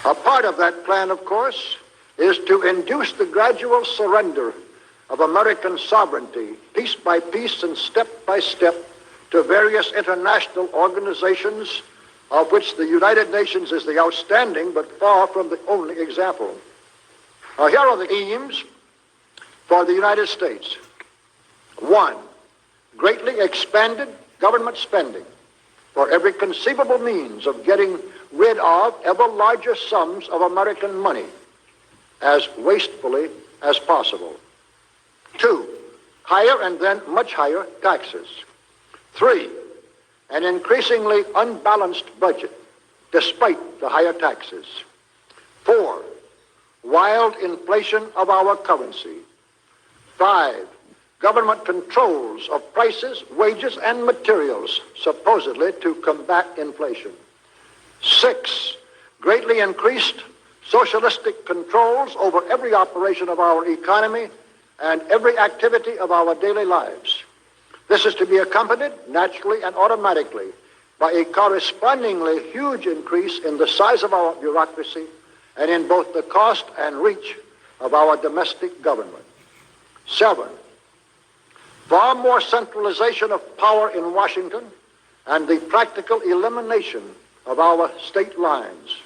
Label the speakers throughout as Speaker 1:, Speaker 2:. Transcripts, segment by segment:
Speaker 1: A part of that plan, of course, is to induce the gradual surrender of American sovereignty, piece by piece and step by step, to various international organizations, of which the United Nations is the outstanding but far from the only example. Here are the aims for the United States. 1, greatly expanded government spending for every conceivable means of getting rid of ever larger sums of American money as wastefully as possible. 2, higher and then much higher taxes. 3, an increasingly unbalanced budget despite the higher taxes. 4, wild inflation of our currency. 5, government controls of prices, wages, and materials, supposedly to combat inflation. 6, greatly increased socialistic controls over every operation of our economy and every activity of our daily lives. This is to be accompanied naturally and automatically by a correspondingly huge increase in the size of our bureaucracy and in both the cost and reach of our domestic government. 7, far more centralization of power in Washington and the practical elimination of our state lines.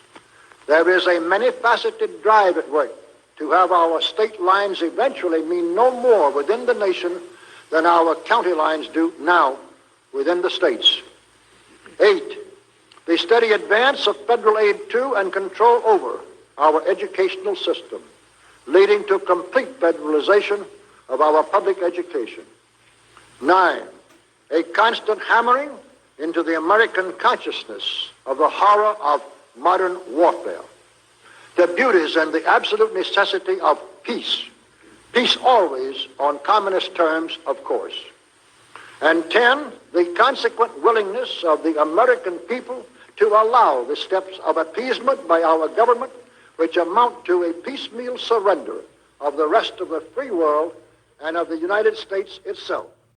Speaker 1: There is a many-faceted drive at work to have our state lines eventually mean no more within the nation than our county lines do now within the states. 8, the steady advance of federal aid to and control over our educational system, leading to complete federalization of our public education. 9, a constant hammering into the American consciousness of the horror of modern warfare, the beauties and the absolute necessity of peace. Peace always on communist terms, of course. And 10, the consequent willingness of the American people to allow the steps of appeasement by our government, which amount to a piecemeal surrender of the rest of the free world and of the United States itself.